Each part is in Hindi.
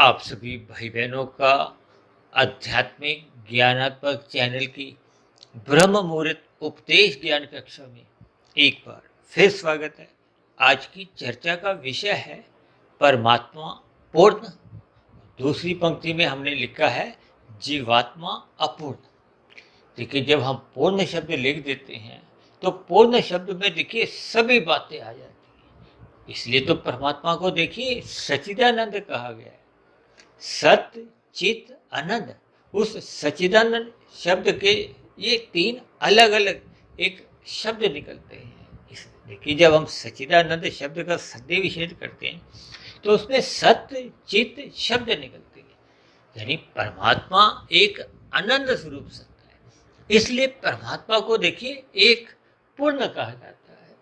आप सभी भाई बहनों का आध्यात्मिक ज्ञानात्मक चैनल की ब्रह्म मुहूर्त उपदेश ज्ञान कक्षा में एक बार फिर स्वागत है। आज की चर्चा का विषय है परमात्मा पूर्ण। दूसरी पंक्ति में हमने लिखा है जीवात्मा अपूर्ण। देखिए, जब हम पूर्ण शब्द लिख देते हैं तो पूर्ण शब्द में देखिए सभी बातें आ जाती हैं। इसलिए तो परमात्मा को देखिए सच्चिदानंद कहा गया है। सत्य चित आनंद, उस सच्चिदानंद शब्द के ये तीन अलग अलग एक शब्द निकलते हैं। देखिए, जब हम सच्चिदानंद शब्द का संधि विच्छेद करते हैं तो उसमें सत्य चित शब्द निकलते हैं, यानी परमात्मा एक आनंद स्वरूप सत्य है। इसलिए परमात्मा को देखिए एक पूर्ण कहा जाता है।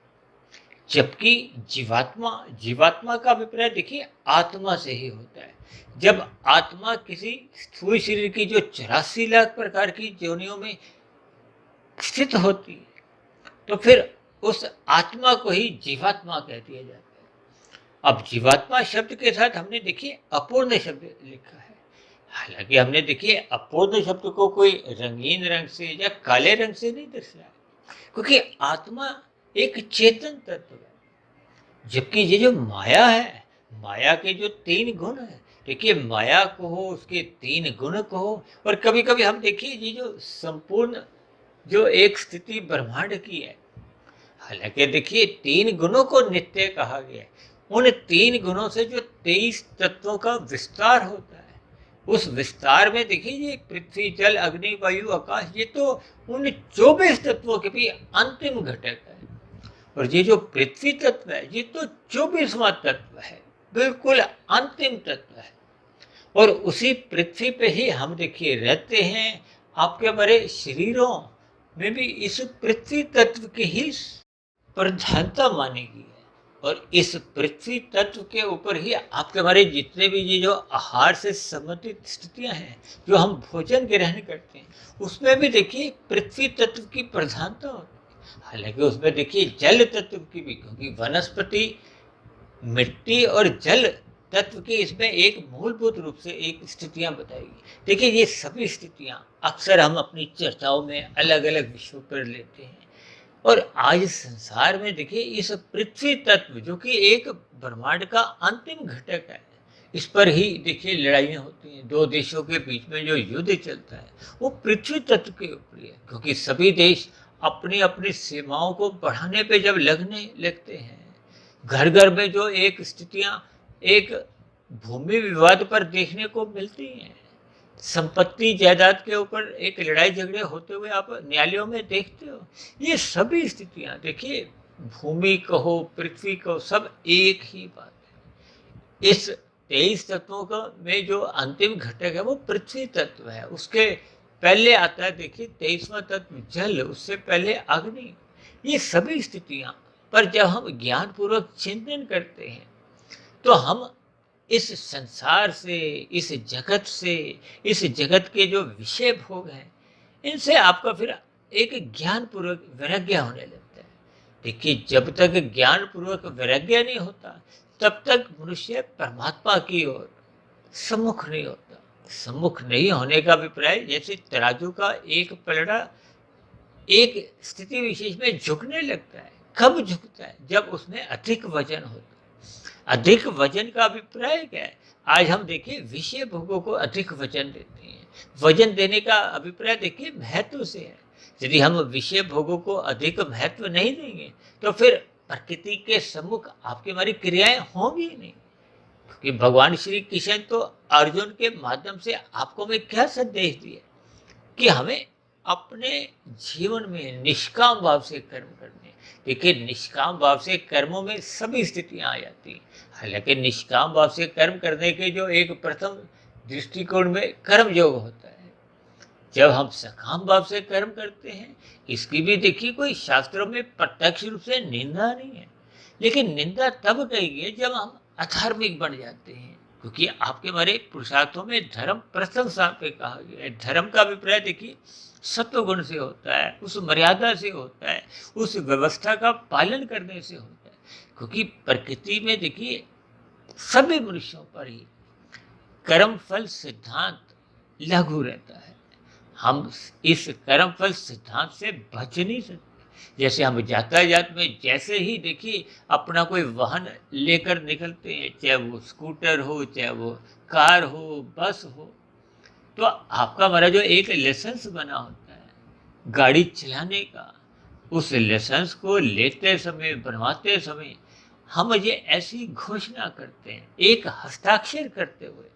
जबकि जीवात्मा जीवात्मा का अभिप्राय देखिए आत्मा से ही होता है। जब आत्मा किसी स्थूल शरीर की जो 84 लाख प्रकार की योनियों में स्थित होती है तो फिर उस आत्मा को ही जीवात्मा कह दिया जाता है। अब जीवात्मा शब्द के साथ हमने देखिए अपूर्ण शब्द लिखा है। हालांकि हमने देखिए अपूर्ण शब्द को कोई रंगीन रंग से या काले रंग से नहीं दर्शाया, क्योंकि आत्मा एक चेतन तत्व है। जबकि ये जो माया है, माया के जो तीन गुण है, देखिए माया को हो, उसके तीन गुण को हो, और कभी कभी हम देखिए ये जो संपूर्ण जो एक स्थिति ब्रह्मांड की है, हालांकि देखिए तीन गुणों को नित्य कहा गया है। उन तीन गुणों से जो 23 तत्वों का विस्तार होता है, उस विस्तार में देखिए ये पृथ्वी जल अग्नि वायु आकाश, ये तो उन 24 तत्वों के भी अंतिम घटक है। और ये जो पृथ्वी तत्व है ये तो 24वां तत्व है, बिल्कुल अंतिम तत्व है। और उसी पृथ्वी पे ही हम देखिए रहते हैं। आपके हमारे शरीरों में भी इस पृथ्वी तत्व की ही प्रधानता मानी गई है। और इस पृथ्वी तत्व के ऊपर ही आपके हमारे जितने भी ये जो आहार से संबंधित स्थितियां हैं, जो हम भोजन ग्रहण करते हैं, उसमें भी देखिए पृथ्वी तत्व की प्रधानता होती है। हालांकि उसमें देखिए जल तत्व की भी, क्योंकि वनस्पति मिट्टी और जल तत्व की इसमें एक मूलभूत रूप से एक स्थितियां बताएगी। देखिए, ये सभी स्थितियां अक्सर हम अपनी चर्चाओं में अलग अलग विषयों पर लेते हैं। और आज संसार में देखिए इस पृथ्वी तत्व जो कि एक ब्रह्मांड का अंतिम घटक है, इस पर ही देखिए लड़ाइयाँ होती हैं। दो देशों के बीच में जो युद्ध चलता है वो पृथ्वी तत्व के ऊपर है, क्योंकि सभी देश अपनी अपनी सीमाओं को बढ़ाने पे जब लगने लगते हैं, घर घर में जो एक स्थितियां एक भूमि विवाद पर देखने को मिलती हैं, संपत्ति जायदाद के ऊपर एक लड़ाई झगड़े होते हुए आप न्यायालयों में देखते हो, ये सभी स्थितियां देखिए भूमि कहो पृथ्वी कहो सब एक ही बात है। इस 23 तत्वों का में जो अंतिम घटक है वो पृथ्वी तत्व है। उसके पहले आता है देखिए 23वां तत्व जल, उससे पहले अग्नि। ये सभी स्थितियां पर जब हम ज्ञान पूर्वक चिंतन करते हैं तो हम इस संसार से, इस जगत से, इस जगत के जो विषय भोग हैं, इनसे आपका फिर एक ज्ञान पूर्वक वैराग्य होने लगता है। देखिए, जब तक ज्ञान पूर्वक वैराग्य नहीं होता तब तक मनुष्य परमात्मा की ओर सम्मुख नहीं होता। सम्मुख नहीं होने का अभिप्राय जैसे तराजू का एक पलड़ा एक स्थिति विशेष में झुकने लगता है। कब झुकता है? जब उसमें अधिक वजन होता है। अधिक वजन का अभिप्राय क्या है? आज हम देखिए विषय भोगों को अधिक वजन देते हैं। वजन देने का अभिप्राय देखिए महत्व से है। यदि हम विषय भोगों को अधिक महत्व नहीं देंगे तो फिर प्रकृति के सम्मुख आपकी हमारी क्रियाएं होंगी नहीं। क्योंकि भगवान श्री कृष्ण तो अर्जुन के माध्यम से आपको में क्या संदेश दिया कि हमें अपने जीवन में निष्काम भाव से कर्म करने। देखिए, निष्काम भाव से कर्मों में सभी स्थितियां आ जाती हैं। हालांकि निष्काम भाव से कर्म करने के जो एक प्रथम दृष्टिकोण में कर्म योग होता है। जब हम सकाम भाव से कर्म करते हैं, इसकी भी देखिए कोई शास्त्रों में प्रत्यक्ष रूप से निंदा नहीं है, लेकिन निंदा तब कही गई है जब हम अधार्मिक बन जाते हैं। क्योंकि आपके हमारे पुरुषार्थों में धर्म प्रथम स्थान पे कहा गया है। धर्म का अभिप्राय देखिए सत्व गुण से होता है, उस मर्यादा से होता है, उस व्यवस्था का पालन करने से होता है। क्योंकि प्रकृति में देखिए सभी मनुष्यों पर ही कर्म फल सिद्धांत लागू रहता है। हम इस कर्म फल सिद्धांत से बच नहीं सकते। जैसे हम यातायात में जैसे ही देखिए अपना कोई वाहन लेकर निकलते हैं, चाहे वो स्कूटर हो, चाहे वो कार हो, बस हो, तो आपका हमारा जो एक लाइसेंस बना होता है गाड़ी चलाने का, उस लाइसेंस को लेते समय, बनवाते समय हम ये ऐसी घोषणा करते हैं एक हस्ताक्षर करते हुए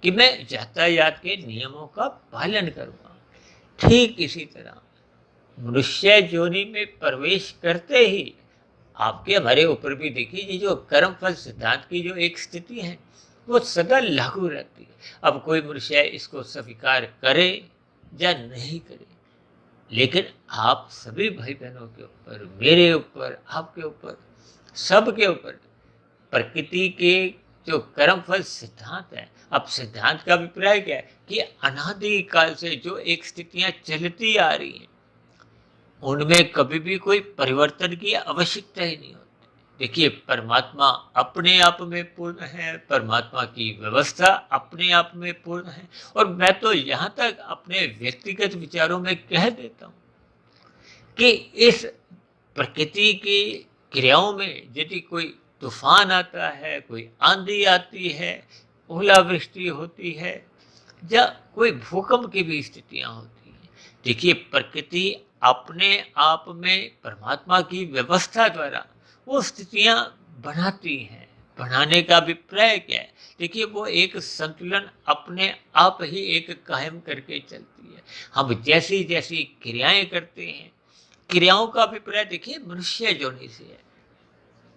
कि मैं यातायात के नियमों का पालन करूंगा। ठीक इसी तरह मनुष्य योनि में प्रवेश करते ही आपके हमारे ऊपर भी देखिए ये जो कर्म फल सिद्धांत की जो एक स्थिति है वो सदा लागू रहती है। अब कोई मनुष्य इसको स्वीकार करे या नहीं करे, लेकिन आप सभी भाई बहनों के ऊपर, मेरे ऊपर, आपके ऊपर, सबके ऊपर प्रकृति के जो कर्म फल सिद्धांत है, अब सिद्धांत का अभिप्राय क्या है कि अनादि काल से जो एक स्थितियां चलती आ रही हैं उनमें कभी भी कोई परिवर्तन की आवश्यकता ही नहीं होती। देखिए परमात्मा अपने आप में पूर्ण है, परमात्मा की व्यवस्था अपने आप में पूर्ण है, और मैं तो यहाँ तक अपने व्यक्तिगत विचारों में कह देता हूँ कि इस प्रकृति की क्रियाओं में यदि कोई तूफान आता है, कोई आंधी आती है, ओलावृष्टि होती है, या कोई भूकंप की भी स्थितियां होती हैं, देखिए प्रकृति अपने आप में परमात्मा की व्यवस्था द्वारा वो स्थितियां बनाती हैं। बनाने का अभिप्राय क्या है? देखिए वो एक संतुलन अपने आप ही एक कायम करके चलती है। हम जैसी जैसी क्रियाएं करते हैं, क्रियाओं का अभिप्राय देखिए मनुष्य योनि से है,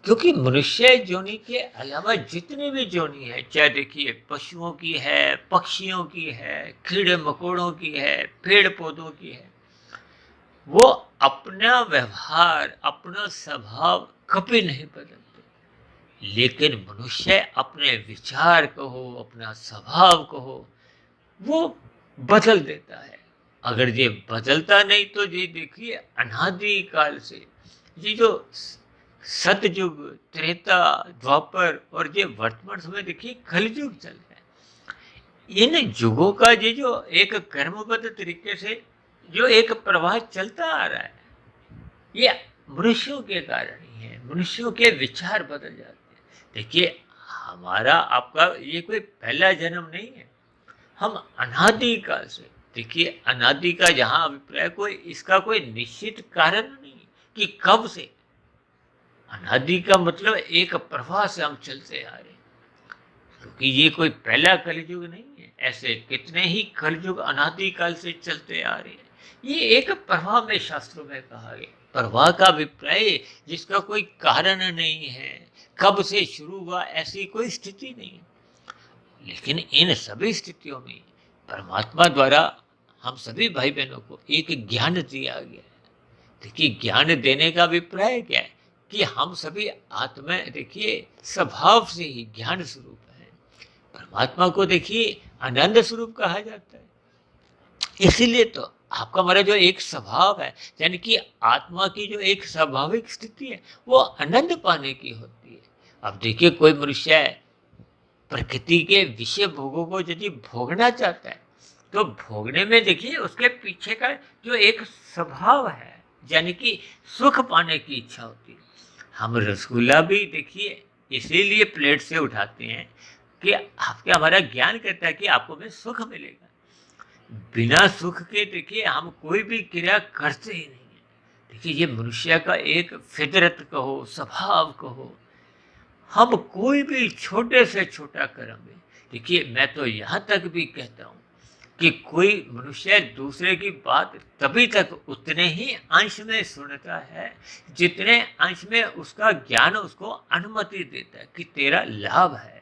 क्योंकि मनुष्य योनि के अलावा जितनी भी योनि है, चाहे देखिए पशुओं की है, पक्षियों की है, कीड़े मकोड़ों की है, पेड़ पौधों की है, वो अपना व्यवहार, अपना स्वभाव कभी नहीं बदलते। लेकिन मनुष्य अपने विचार कहो, अपना स्वभाव कहो, वो बदल देता है। अगर ये बदलता नहीं तो ये देखिए अनादि काल से ये जो सतयुग, त्रेता, द्वापर और ये वर्तमान समय देखिए कलयुग चल रहा है, इन युगों का ये जो एक कर्मबद्ध तरीके से जो एक प्रवाह चलता आ रहा है, ये मनुष्यों के कारण ही है। मनुष्यों के विचार बदल जाते हैं। देखिए हमारा आपका ये कोई पहला जन्म नहीं है, हम अनादि काल से, देखिए अनादि का यहाँ अभिप्राय कोई इसका कोई निश्चित कारण नहीं कि कब से। अनादि का मतलब एक प्रवाह से हम चलते आ रहे हैं, क्योंकि ये कोई पहला कलयुग नहीं है। ऐसे कितने ही कलयुग अनादि काल से चलते आ रहे हैं। ये एक प्रवाह में शास्त्रों में कहा गया। प्रवाह का अभिप्राय जिसका कोई कारण नहीं है, कब से शुरू हुआ ऐसी कोई स्थिति नहीं है। लेकिन इन सभी स्थितियों में परमात्मा द्वारा हम सभी भाई बहनों को एक ज्ञान दिया गया है। देखिए ज्ञान देने का अभिप्राय क्या है कि हम सभी आत्मा देखिए स्वभाव से ही ज्ञान स्वरूप है। परमात्मा को देखिए आनंद स्वरूप कहा जाता है। इसीलिए तो आपका हमारा जो एक स्वभाव है, यानी कि आत्मा की जो एक स्वाभाविक स्थिति है, वो आनंद पाने की होती है। अब देखिए कोई मनुष्य है प्रकृति के विषय भोगों को यदि भोगना चाहता है, तो भोगने में देखिए उसके पीछे का जो एक स्वभाव है, यानी कि सुख पाने की इच्छा होती है। हम रसगुल्ला भी देखिए इसीलिए प्लेट से उठाते हैं कि आपके हमारा ज्ञान कहता है कि आपको में सुख मिलेगा। बिना सुख के देखिए हम कोई भी क्रिया करते ही नहीं है। देखिए ये मनुष्य का एक फितरत कहो, स्वभाव कहो, हम कोई भी छोटे से छोटा कर्म है। देखिए मैं तो यहाँ तक भी कहता हूँ कि कोई मनुष्य दूसरे की बात तभी तक उतने ही अंश में सुनता है जितने अंश में उसका ज्ञान उसको अनुमति देता है कि तेरा लाभ है।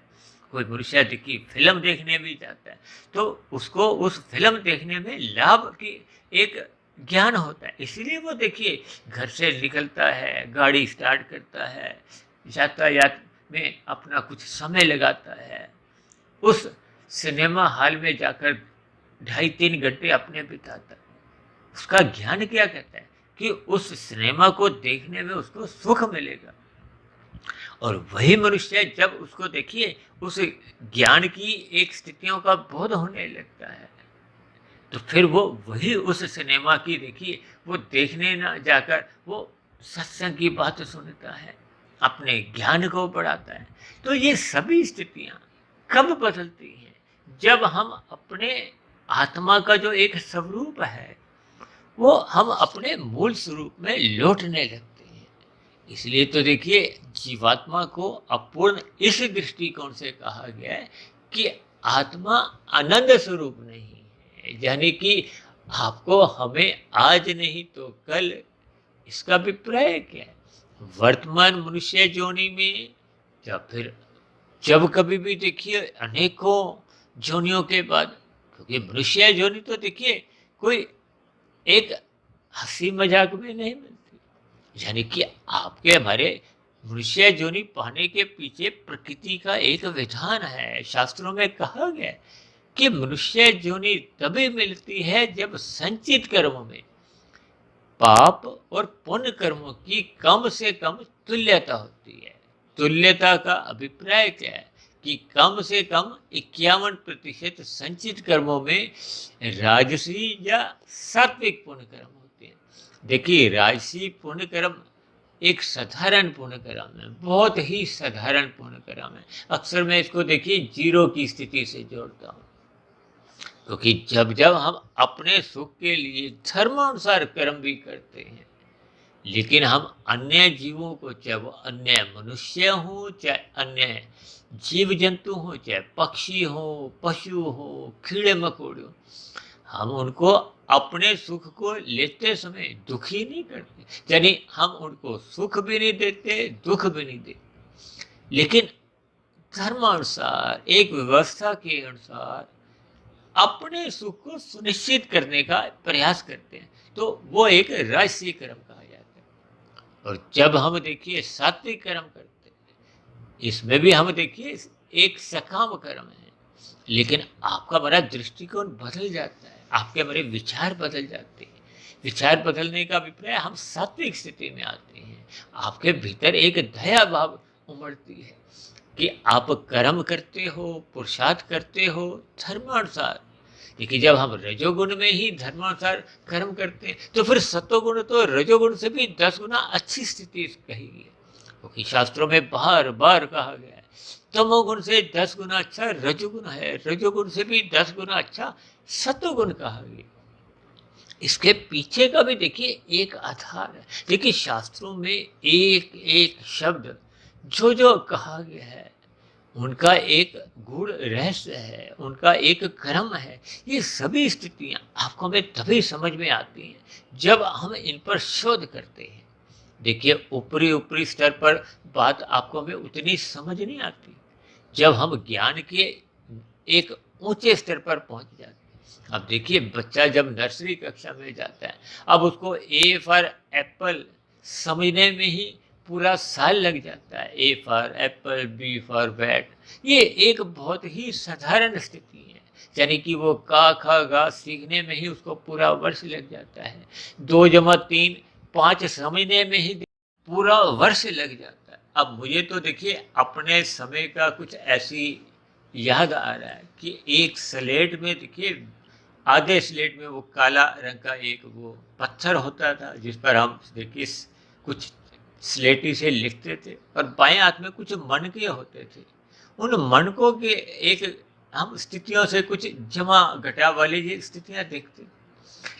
कोई मनुष्य देखिए फिल्म देखने भी जाता है तो उसको उस फिल्म देखने में लाभ की एक ज्ञान होता है, इसीलिए वो देखिए घर से निकलता है, गाड़ी स्टार्ट करता है, यातायात में अपना कुछ समय लगाता है, उस सिनेमा हॉल में जाकर 2.5-3 घंटे अपने बिताता है। उसका ज्ञान क्या कहता है कि उस सिनेमा को देखने में उसको सुख मिलेगा। और वही मनुष्य जब उसको देखिए उस ज्ञान की एक स्थितियों का बोध होने लगता है, तो फिर वो वही उस सिनेमा की देखिए वो देखने ना जाकर वो सत्संग की बात सुनता है, अपने ज्ञान को बढ़ाता है। तो ये सभी स्थितियाँ कब बदलती हैं? जब हम अपने आत्मा का जो एक स्वरूप है वो हम अपने मूल स्वरूप में लौटने लगते हैं। इसलिए तो देखिए जीवात्मा को अपूर्ण इस दृष्टिकोण से कहा गया है कि आत्मा आनंद स्वरूप नहीं है, यानी कि आपको हमें आज नहीं तो कल, इसका अभिप्राय क्या है? वर्तमान मनुष्य जोनि में या फिर जब कभी भी देखिए अनेकों जोनियों के बाद, क्योंकि मनुष्य जोनि तो देखिए कोई एक हंसी मजाक में नहीं मिलती, यानी कि आपके हमारे मनुष्य जोनि पाने के पीछे प्रकृति का एक विधान है। शास्त्रों में कहा गया है कि मनुष्य जोनि तभी मिलती है जब संचित कर्मों में पाप और पुण्य कर्मों की कम से कम तुल्यता होती है। तुल्यता का अभिप्राय क्या है कि कम से कम 51% संचित कर्मों में राजसी या सात्विक पुण्य कर्म होते हैं। देखिए राजसी पुण्य कर्म एक साधारण पुण्य कर्म है, बहुत ही साधारण पुण्य कर्म है। अक्सर मैं इसको देखिए जीरो की स्थिति से जोड़ता हूँ, क्योंकि जब जब हम अपने सुख के लिए धर्मानुसार कर्म भी करते हैं, लेकिन हम अन्य जीवों को, चाहे वो अन्य मनुष्य हो, चाहे अन्य जीव जंतु हो, चाहे पक्षी हो, पशु हो, कीड़े मकोड़े हो, हम उनको अपने सुख को लेते समय दुखी नहीं करते, यानी हम उनको सुख भी नहीं देते, दुख भी नहीं देते, लेकिन धर्मानुसार एक व्यवस्था के अनुसार अपने सुख को सुनिश्चित करने का प्रयास करते हैं, तो वो एक राजसी कर्म कहा जाता है। और जब हम देखिए सात्विक कर्म करते हैं, इसमें भी हम देखिए एक सकाम कर्म है, लेकिन आपका हमारा दृष्टिकोण बदल जाता है, आपके हमारे विचार बदल जाते हैं। विचार बदलने का अभिप्राय हम सात्विक स्थिति में आते हैं, आपके भीतर एक दया भाव उमड़ती है कि आप कर्म करते हो, पुरुषार्थ करते हो धर्मानुसार। देखिए जब हम रजोगुण में ही धर्मानुसार कर्म करते हैं, तो फिर सतोगुण तो रजोगुण से भी 10 गुना अच्छी स्थिति कही है, क्योंकि शास्त्रों में बार बार कहा गया है तमोगुण से 10 गुना अच्छा रजोगुण है, रजोगुण से भी 10 गुना अच्छा सतोगुण कहा गया। इसके पीछे का भी देखिए एक आधार है। देखिए शास्त्रों में एक एक शब्द जो जो कहा गया है उनका एक गूढ़ रहस्य है, उनका एक क्रम है। ये सभी स्थितियाँ आपको हमें तभी समझ में आती हैं जब हम इन पर शोध करते हैं। देखिए ऊपरी ऊपरी स्तर पर बात आपको हमें उतनी समझ नहीं आती, जब हम ज्ञान के एक ऊंचे स्तर पर पहुंच जाते हैं। अब देखिए बच्चा जब नर्सरी कक्षा में जाता है, अब उसको ए फॉर एप्पल समझने में ही पूरा साल लग जाता है। A for apple, B for bat, ये एक बहुत ही साधारण स्थिति है, यानी कि वो का खा गा सीखने में ही उसको पूरा वर्ष लग जाता है। 2 जमा 3 5 समझने में ही पूरा वर्ष लग जाता है। अब मुझे तो देखिए अपने समय का कुछ ऐसी याद आ रहा है कि एक स्लेट में देखिए आधे स्लेट में वो काला रंग का एक वो पत्थर होता था, जिस पर हम देखिए कुछ स्लेटी से लिखते थे, और बाएं हाथ में कुछ मनके होते थे। उन मनकों के एक हम स्थितियों से कुछ जमा घटा वाली ये स्थितियाँ देखते,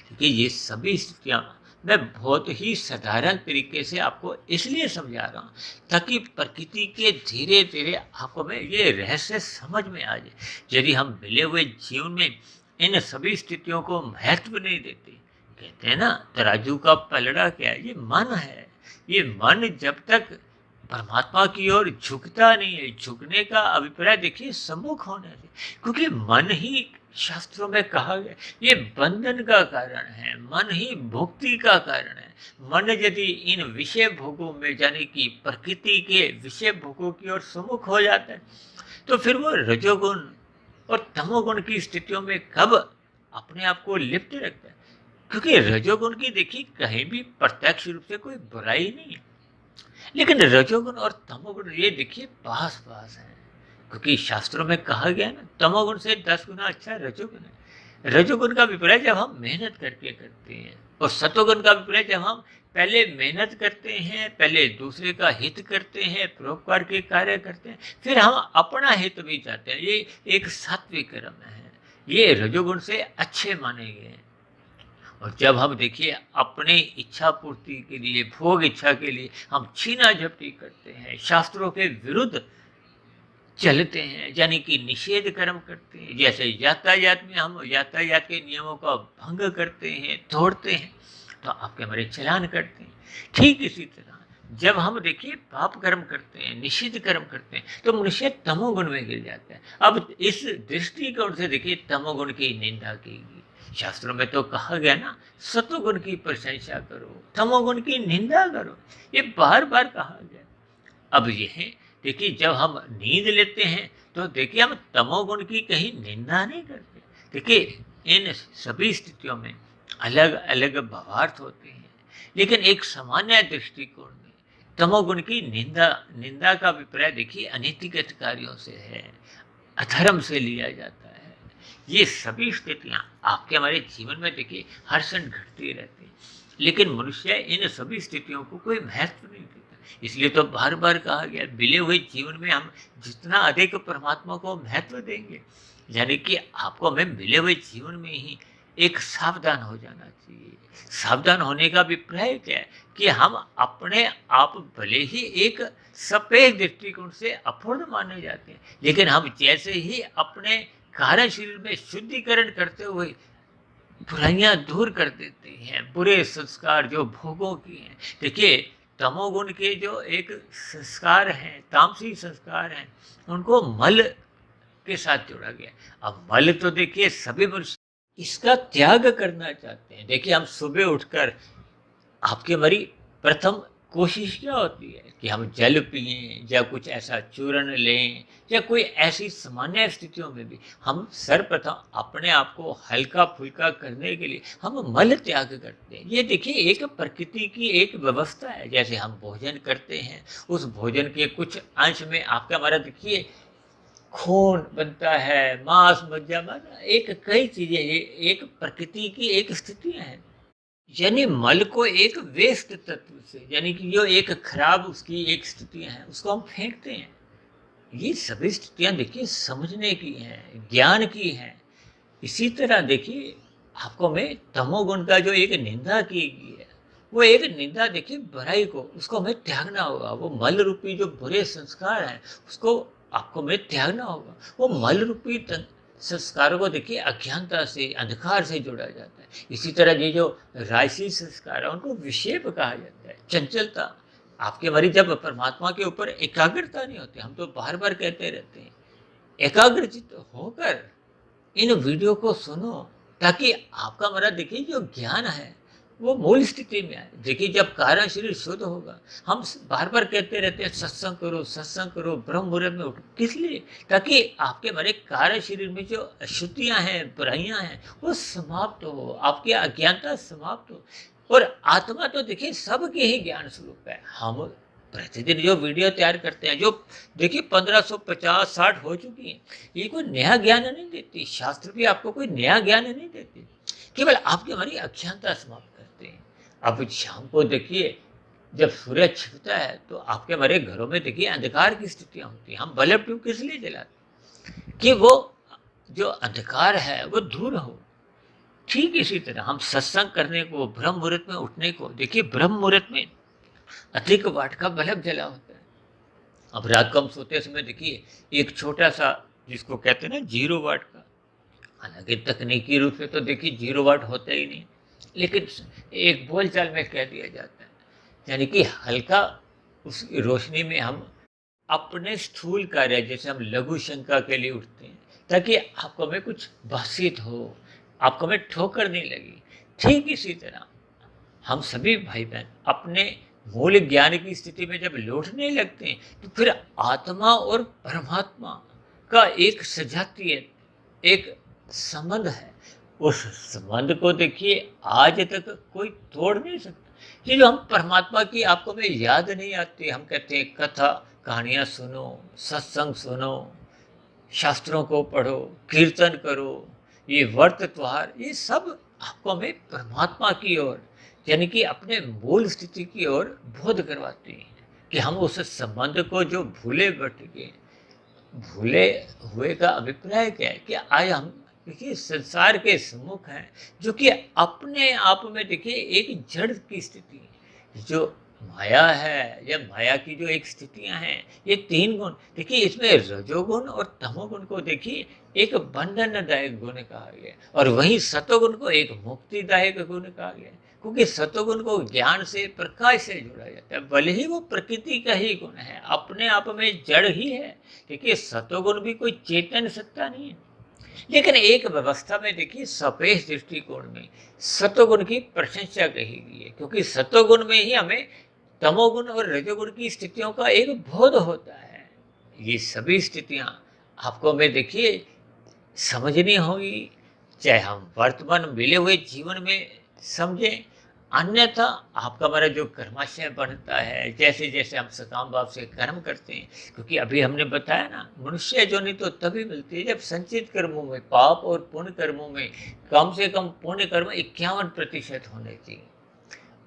क्योंकि ये सभी स्थितियाँ मैं बहुत ही साधारण तरीके से आपको इसलिए समझा रहा हूँ ताकि प्रकृति के धीरे धीरे आपको में ये रहस्य समझ में आ जाए। यदि हम मिले हुए जीवन में इन सभी स्थितियों को महत्व नहीं देते, कहते हैं ना तराजू का पलड़ा क्या है, ये मन है। ये मन जब तक परमात्मा की ओर झुकता नहीं है, झुकने का अभिप्राय देखिए सम्मुख होने से, क्योंकि मन ही शास्त्रों में कहा गया ये बंधन का कारण है, मन ही भुक्ति का कारण है। मन यदि इन विषय भोगों में यानी कि प्रकृति के विषय भोगों की ओर सम्मुख हो जाता है, तो फिर वो रजोगुण और तमोगुण की स्थितियों में कब अपने आप को लिप्त रखता है, क्योंकि रजोगुण की देखिए कहीं भी प्रत्यक्ष रूप से कोई बुराई नहीं है, लेकिन रजोगुण और तमोगुण ये देखिए पास पास हैं, क्योंकि शास्त्रों में कहा गया ना, तमोगुण से 10 गुना अच्छा रजोगुण है। रजोगुण का विपरीत जब हम मेहनत करके करते हैं, और सतोगुण का विपरीत जब हम पहले मेहनत करते हैं, पहले दूसरे का हित करते हैं, परोपकार के कार्य करते हैं, फिर हम अपना हित भी चाहते हैं। ये एक सात्विक कर्म है, ये रजोगुण से अच्छे माने गए हैं। और जब हम देखिए अपने इच्छा पूर्ति के लिए, भोग इच्छा के लिए हम छीना झपटी करते हैं, शास्त्रों के विरुद्ध चलते हैं, यानी कि निषेध कर्म करते हैं, जैसे यातायात में हम यातायात के नियमों का भंग करते हैं, तोड़ते हैं, तो आपके हमारे चलान करते हैं। ठीक इसी तरह जब हम देखिए पाप कर्म करते हैं, निषिद्ध कर्म करते हैं, तो मनुष्य तमोगुण में गिर जाता है। अब इस दृष्टिकोण से देखिए तमोगुण की निंदा की गई। शास्त्रों में तो कहा गया ना, सतोगुण की प्रशंसा करो, तमोगुण की निंदा करो, ये बार बार कहा गया। अब यह देखिए जब हम नींद लेते हैं तो देखिए हम तमोगुण की कहीं निंदा नहीं करते। देखिए इन सभी स्थितियों में अलग अलग भावार्थ होते हैं, लेकिन एक सामान्य दृष्टिकोण में तमोगुण की निंदा निंदा का अभिप्राय देखिए अनैतिक कार्यों से है, अधर्म से लिया जाता है। ये सभी स्थितियां आपके हमारे जीवन में देखिए हर क्षण घटती रहती, लेकिन मनुष्य इन सभी स्थितियों को कोई महत्व नहीं देता। इसलिए तो बार बार कहा गया, मिले हुए जीवन में हम जितना अधिक परमात्मा को महत्व देंगे, यानी कि आपको हमें मिले हुए जीवन में ही एक सावधान हो जाना चाहिए। सावधान होने का अभिप्राय क्या है कि हम अपने आप भले ही एक सफेद दृष्टिकोण से अपूर्ण माने जाते हैं, लेकिन हम जैसे ही अपने कार्य शरीर में शुद्धिकरण करते हुए बुराइयां दूर कर देते हैं, बुरे संस्कार जो भोगों की हैं, देखिए तमोगुण के जो एक संस्कार हैं, तामसी संस्कार हैं, उनको मल के साथ जोड़ा गया। अब मल तो देखिए सभी मनुष्य इसका त्याग करना चाहते हैं। देखिए हम सुबह उठकर आपकी हमारी प्रथम कोशिश क्या होती है कि हम जल पिएं या कुछ ऐसा चूर्ण लें, या कोई ऐसी सामान्य स्थितियों में भी हम सर्वप्रथम अपने आप को हल्का फुल्का करने के लिए हम मल त्याग करते हैं। ये देखिए एक प्रकृति की एक व्यवस्था है। जैसे हम भोजन करते हैं, उस भोजन के कुछ अंश में आपका हमारा देखिए खून बनता है, मांस मज्जा, एक कई चीजें, ये एक प्रकृति की एक स्थितियां हैं। यानी मल को एक वेस्ट तत्व से, यानी कि जो एक खराब उसकी एक स्थितियां हैं, उसको हम फेंकते हैं। ये सभी स्थितियां देखिए समझने की हैं, ज्ञान की हैं। इसी तरह देखिए आपको में तमोगुण का जो एक निंदा की गई है, वो एक निंदा देखिए बुराई को, उसको हमें त्यागना होगा। वो मल रूपी जो बुरे संस्कार हैं, उसको आपको में त्यागना होगा। वो मल रूपी संस्कारों को देखिए अज्ञानता से, अंधकार से जोड़ा जाता है। इसी तरह ये जो राजसी संस्कार है, उनको विक्षेप कहा जाता है, चंचलता। आपके हमारी जब परमात्मा के ऊपर एकाग्रता नहीं होती, हम तो बार बार कहते रहते हैं, एकाग्रचित होकर इन वीडियो को सुनो, ताकि आपका हमारा देखिए जो ज्ञान है वो मूल स्थिति में आए। देखिए जब कारण शरीर शुद्ध होगा, हम बार बार कहते रहते हैं सत्संग करो, ब्रह्म मुहूर्त में उठो। किस लिए? ताकि आपके हमारे कार्य शरीर में जो अशुद्धियां हैं, बुराइयां हैं, वो समाप्त हो, आपकी अज्ञानता समाप्त हो। और आत्मा तो देखिए सबके ही ज्ञान स्वरूप है। हम प्रतिदिन जो वीडियो तैयार करते हैं, जो देखिए 1550-60 हो चुकी हैं, ये कोई नया ज्ञान नहीं देती। शास्त्र भी आपको कोई नया ज्ञान नहीं देते, केवल आपकी हमारी अज्ञानता समाप्त करते हैं। अब शाम को देखिए जब सूर्य छिपता है, तो आपके हमारे घरों में देखिए अंधकार की स्थितियां होती हैं। हम बल्ब ट्यूब किस लिए जलाते? कि वो जो अंधकार है वो दूर हो। ठीक इसी तरह हम सत्संग करने को, ब्रह्म मुहूर्त में उठने को, देखिए ब्रह्म मुहूर्त में अधिक वाट का बल्ब जला होता है। अब रात को हम सोते समय देखिए एक छोटा सा, जिसको कहते हैं ना 0 वाट का, हालांकि तकनीकी रूप से तो देखिए 0 वाट होता ही नहीं, लेकिन एक बोलचाल में कह दिया जाता है, यानी कि हल्का उस रोशनी में हम अपने स्थूल कार्य, जैसे हम लघु शंका के लिए उठते हैं, ताकि आपको में कुछ बासित हो, आपको में ठोकर नहीं लगी। ठीक इसी तरह हम सभी भाई बहन अपने मूल ज्ञान की स्थिति में जब लौटने लगते हैं, तो फिर आत्मा और परमात्मा का एक सजातीय एक संबंध है। उस संबंध को देखिए आज तक कोई तोड़ नहीं सकता। ये जो हम परमात्मा की आपको में याद नहीं आती, हम कहते हैं कथा कहानियाँ सुनो, सत्संग सुनो, शास्त्रों को पढ़ो, कीर्तन करो, ये व्रत त्योहार, ये सब आपको हमें परमात्मा की ओर यानी कि अपने मूल स्थिति की ओर बोध करवाती हैं कि हम उस संबंध को जो भूले भटके भूले हुए का अभिप्राय क्या है कि आज हम देखिए संसार के सम्मुख हैं, जो कि अपने आप में देखिए एक जड़ की स्थिति है। जो माया है या माया की जो एक स्थितियां हैं, ये तीन गुण देखिए, इसमें रजोगुण और तमोगुण को देखिए एक बंधनदायक गुण कहा गया और वहीं सतोगुण को एक मुक्तिदायक गुण कहा गया, क्योंकि सतोगुण को ज्ञान से प्रकाश से जोड़ा जाता है, भले ही वो प्रकृति का ही गुण है, अपने आप में जड़ ही है। देखिए सतोगुण भी कोई चेतन सत्ता नहीं है, लेकिन एक व्यवस्था में देखिए सापेक्ष दृष्टिकोण में सतोगुण की प्रशंसा कही गई है, क्योंकि सतोगुण में ही हमें तमोगुण और रजोगुण की स्थितियों का एक बोध होता है। ये सभी स्थितियां आपको में देखिए समझनी होगी, चाहे हम वर्तमान मिले हुए जीवन में समझें, अन्यथा आपका हमारा जो कर्माशय बनता है, जैसे जैसे हम सकाम भाव से कर्म करते हैं, क्योंकि अभी हमने बताया ना, मनुष्य जोनि तो तभी मिलती है जब संचित कर्मों में, पाप और पुण्य कर्मों में कम से कम पुण्य कर्म 51% होने चाहिए,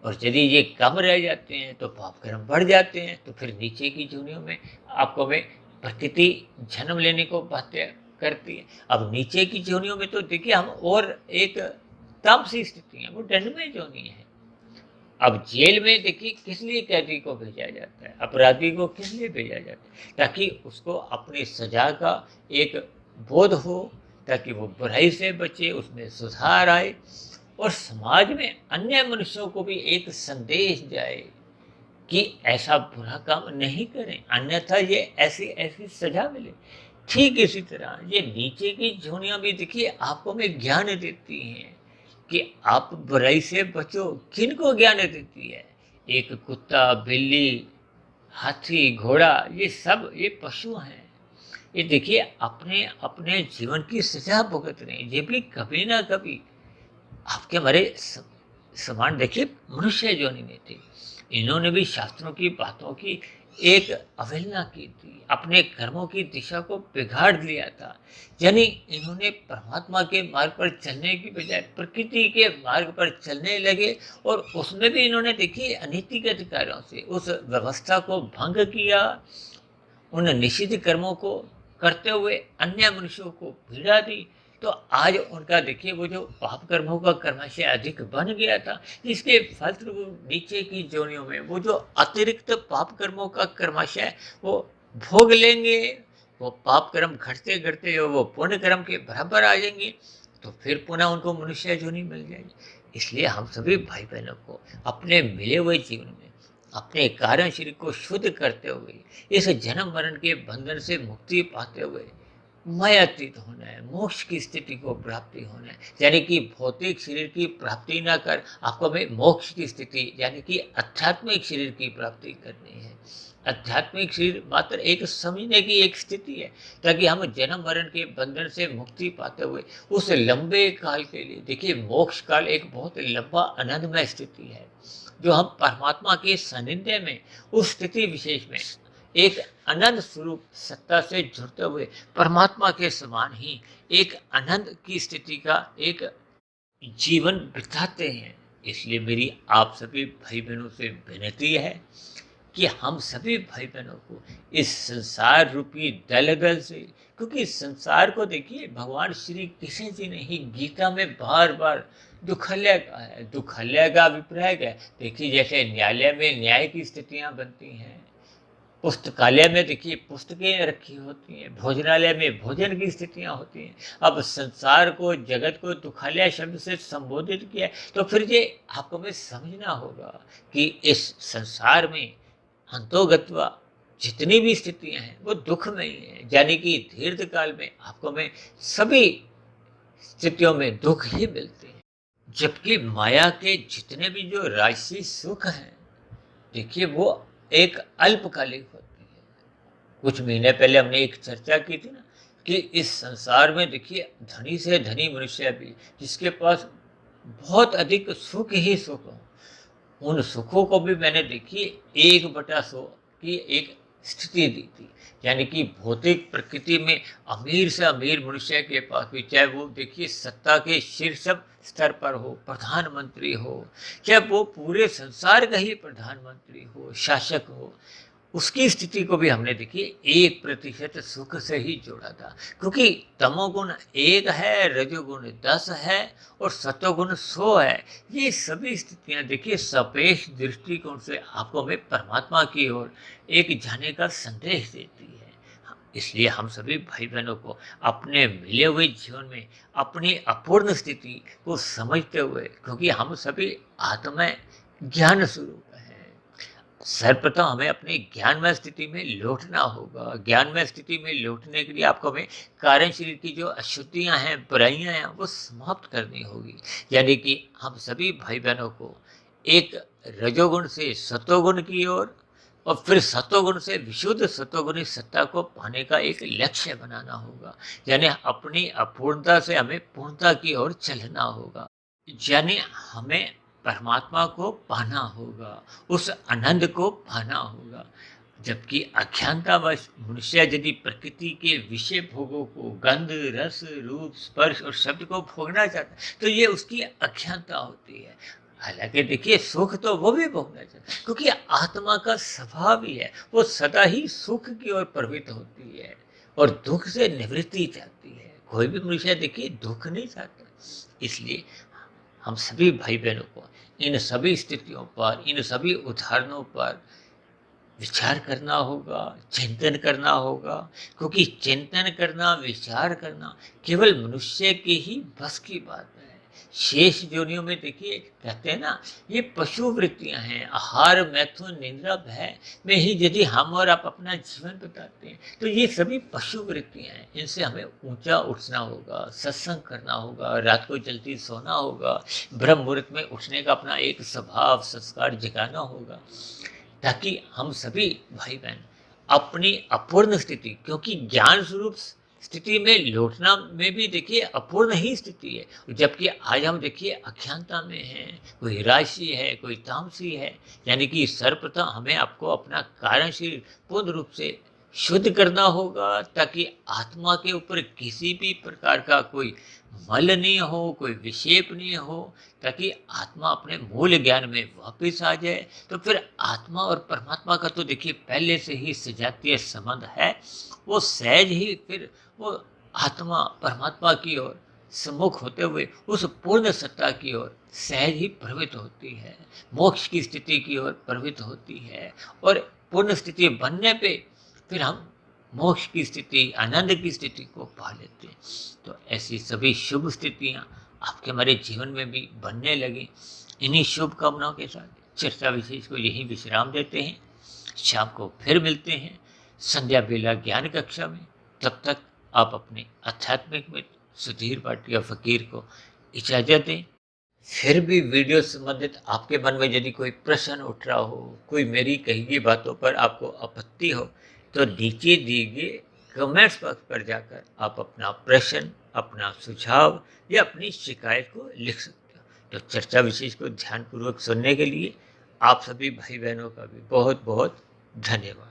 और यदि ये कम रह जाते हैं तो पाप कर्म बढ़ जाते हैं, तो फिर नीचे की जोनियों में आपको में प्रकृति जन्म लेने को बाध्य करती है। अब नीचे की जोनियों में तो देखिए हम और एक तामसी स्थिति है, वो दंडमय जोनी है। अब जेल में देखिए किस लिए कैदी को भेजा जाता है, अपराधी को किस लिए भेजा जाता है, ताकि उसको अपनी सजा का एक बोध हो, ताकि वो बुराई से बचे, उसमें सुधार आए और समाज में अन्य मनुष्यों को भी एक संदेश जाए कि ऐसा बुरा काम नहीं करें, अन्यथा ये ऐसी ऐसी सजा मिले। ठीक इसी तरह ये नीचे की जोनियां भी देखिए आपको में ज्ञान देती हैं कि आप बुराई से बचो। किनको ज्ञान देती है? एक कुत्ता, बिल्ली, हाथी, घोड़ा, ये सब ये पशु हैं, ये देखिए अपने अपने जीवन की सजा भुगत रहे हैं, ये भी कभी ना कभी आपके हमारे समान देखिए मनुष्य जोनि में थे, इन्होंने भी शास्त्रों की बातों की एक अवहेलना की थी, अपने कर्मों की दिशा को बिगाड़ लिया था, यानी इन्होंने परमात्मा के मार्ग पर चलने की बजाय प्रकृति के मार्ग पर चलने लगे और उसमें भी इन्होंने देखिए अनैतिक कार्यों से उस व्यवस्था को भंग किया, उन निषिद्ध कर्मों को करते हुए अन्य मनुष्यों को पीड़ा दी। तो आज उनका देखिए वो जो पाप कर्मों का कर्माशय अधिक बन गया था, इसके फलस्वरूप नीचे की जोनियों में वो जो अतिरिक्त पाप कर्मों का कर्माशय वो भोग लेंगे, वो पाप कर्म घटते घटते वो पुण्य कर्म के बराबर आ जाएंगे, तो फिर पुनः उनको मनुष्य जोनि मिल जाएगी। इसलिए हम सभी भाई बहनों को अपने मिले हुए जीवन में अपने कारण शरीर को शुद्ध करते हुए इस जन्म मरण के बंधन से मुक्ति पाते हुए मायातीत होना है, मोक्ष की स्थिति को प्राप्ति होना है, यानी कि भौतिक शरीर की प्राप्ति ना कर आपको हमें मोक्ष की स्थिति यानी कि आध्यात्मिक शरीर की प्राप्ति करनी है। आध्यात्मिक शरीर मात्र एक समझने की एक स्थिति है, ताकि हम जन्म मरण के बंधन से मुक्ति पाते हुए उस लंबे काल के लिए देखिए मोक्ष काल एक बहुत लंबा आनंदमय स्थिति है, जो हम परमात्मा के सानिध्य में उस स्थिति विशेष में एक अनंत स्वरूप सत्ता से जुड़ते हुए परमात्मा के समान ही एक आनंद की स्थिति का एक जीवन बिताते हैं। इसलिए मेरी आप सभी भाई बहनों से विनती है कि हम सभी भाई बहनों को इस संसार रूपी दलदल से, क्योंकि संसार को देखिए भगवान श्री कृष्ण जी ने ही गीता में बार बार दुखल्य कहा है। दुखल्य का अभिप्राय क्या है? देखिए जैसे न्यायालय में न्याय की स्थितियां बनती हैं, पुस्तकालय में देखिए पुस्तकें रखी होती हैं, भोजनालय में भोजन की स्थितियां होती हैं। अब संसार को, जगत को दुखालय शब्द से संबोधित किया, तो फिर ये आपको में समझना होगा कि इस संसार में अंतोगत्वा जितनी भी स्थितियां हैं वो दुखमयी हैं, यानी कि दीर्घ काल में आपको में सभी स्थितियों में दुख ही मिलते हैं। जबकि माया के जितने भी जो राजसी सुख हैं देखिए वो एक अल्पकालिक होती है। कुछ महीने पहले हमने एक चर्चा की थी ना कि इस संसार में देखिए धनी से धनी मनुष्य भी, जिसके पास बहुत अधिक सुख ही सुख हो, उन सुखों को भी मैंने देखिए 1/100 की एक स्थिति दी थी। यानी कि भौतिक प्रकृति में अमीर से अमीर मनुष्य के पास भी, चाहे वो देखिए सत्ता के शीर्ष स्तर पर हो, प्रधानमंत्री हो, चाहे वो पूरे संसार का ही प्रधानमंत्री हो, शासक हो, उसकी स्थिति को भी हमने देखिए 1% सुख से ही जोड़ा था। क्योंकि तमोगुण 1 है, रजोगुण 10 है और सतोगुण 100 है। ये सभी स्थितियां देखिए सापेक्ष दृष्टिकोण से आपको हमें परमात्मा की ओर एक जाने का संदेश देती है। इसलिए हम सभी भाई बहनों को अपने मिले हुए जीवन में अपनी अपूर्ण स्थिति को समझते हुए, क्योंकि हम सभी आत्मा ज्ञान स्वरूप सर्वप्रथम हमें अपनी ज्ञानमय स्थिति में लौटना होगा। ज्ञानमय स्थिति में लौटने के लिए आपको हमें कारण शरीर की जो अशुद्धियां हैं, बुराइयां हैं, वो समाप्त करनी होगी। यानी कि हम सभी भाई बहनों को एक रजोगुण से सतोगुण की ओर और फिर सतोगुण से विशुद्ध सतोगुणी सत्ता को पाने का एक लक्ष्य बनाना होगा। यानी अपनी अपूर्णता से हमें पूर्णता की ओर चलना होगा। यानी हमें परमात्मा को पाना होगा, उस आनंद को पाना होगा। जबकि अज्ञानतावश मनुष्य यदि प्रकृति के विषय भोगों को, गंध, रस, रूप, स्पर्श और शब्द को भोगना चाहता है, तो ये उसकी अज्ञानता होती है। हालांकि देखिए सुख तो वो भी भोगना चाहता है, क्योंकि आत्मा का स्वभाव ही है, वो सदा ही सुख की ओर प्रवृत्त होती है और दुख से निवृत्ति चाहती है। कोई भी मनुष्य देखिए दुख नहीं चाहता। इसलिए हम सभी भाई बहनों को इन सभी स्थितियों पर, इन सभी उदाहरणों पर विचार करना होगा, चिंतन करना होगा। क्योंकि चिंतन करना, विचार करना केवल मनुष्य के ही बस की बात है। शेष योनियों में देखिए कहते हैं ना, ये पशु वृत्तियां हैं। आहार, मैथुन, निंद्रा, भय में ही यदि हम और आप अपना जीवन बिताते हैं, तो ये सभी पशु वृत्तियां हैं। इनसे हमें ऊंचा उठना होगा, सत्संग करना होगा, रात को जल्दी सोना होगा, ब्रह्म मुहूर्त में उठने का अपना एक स्वभाव संस्कार जगाना होगा, ताकि हम सभी भाई बहन अपनी अपूर्ण स्थिति, क्योंकि ज्ञान स्वरूप स्थिति में लौटना में भी देखिए अपूर्ण ही स्थिति है। जबकि आज हम देखिए अज्ञानता में हैं, कोई राशि है, कोई तामसी है। यानी कि सर्वप्रथम हमें आपको अपना कारण शरीर पूर्ण रूप से शुद्ध करना होगा, ताकि आत्मा के ऊपर किसी भी प्रकार का कोई मल नहीं हो, कोई विक्षेप नहीं हो, ताकि आत्मा अपने मूल ज्ञान में वापस आ जाए। तो फिर आत्मा और परमात्मा का तो देखिए पहले से ही सजातीय संबंध है। वो सहज ही फिर वो आत्मा परमात्मा की ओर सम्मुख होते हुए उस पूर्ण सत्ता की ओर सहज ही प्रवृत्त होती है, मोक्ष की स्थिति की ओर प्रवृत्त होती है। और पूर्ण स्थिति बनने पे फिर हम मोक्ष की स्थिति, आनंद की स्थिति को पा लेते हैं। तो ऐसी सभी शुभ स्थितियाँ आपके हमारे जीवन में भी बनने लगे। इन्हीं शुभ कामनाओं के साथ चर्चा विशेष को यहीं विश्राम देते हैं। शाम को फिर मिलते हैं संध्या बेला ज्ञान कक्षा में। तब तक आप अपने आध्यात्मिक मित्र सुधीर भाटिया फकीर को इजाज़त दें। फिर भी वीडियो संबंधित आपके मन में यदि कोई प्रश्न उठ रहा हो, कोई मेरी कही गई बातों पर आपको आपत्ति हो, तो नीचे दिए गए कमेंट्स बॉक्स पर जाकर आप अपना प्रश्न, अपना सुझाव या अपनी शिकायत को लिख सकते हो। तो चर्चा विशेष को ध्यानपूर्वक सुनने के लिए आप सभी भाई बहनों का भी बहुत बहुत धन्यवाद।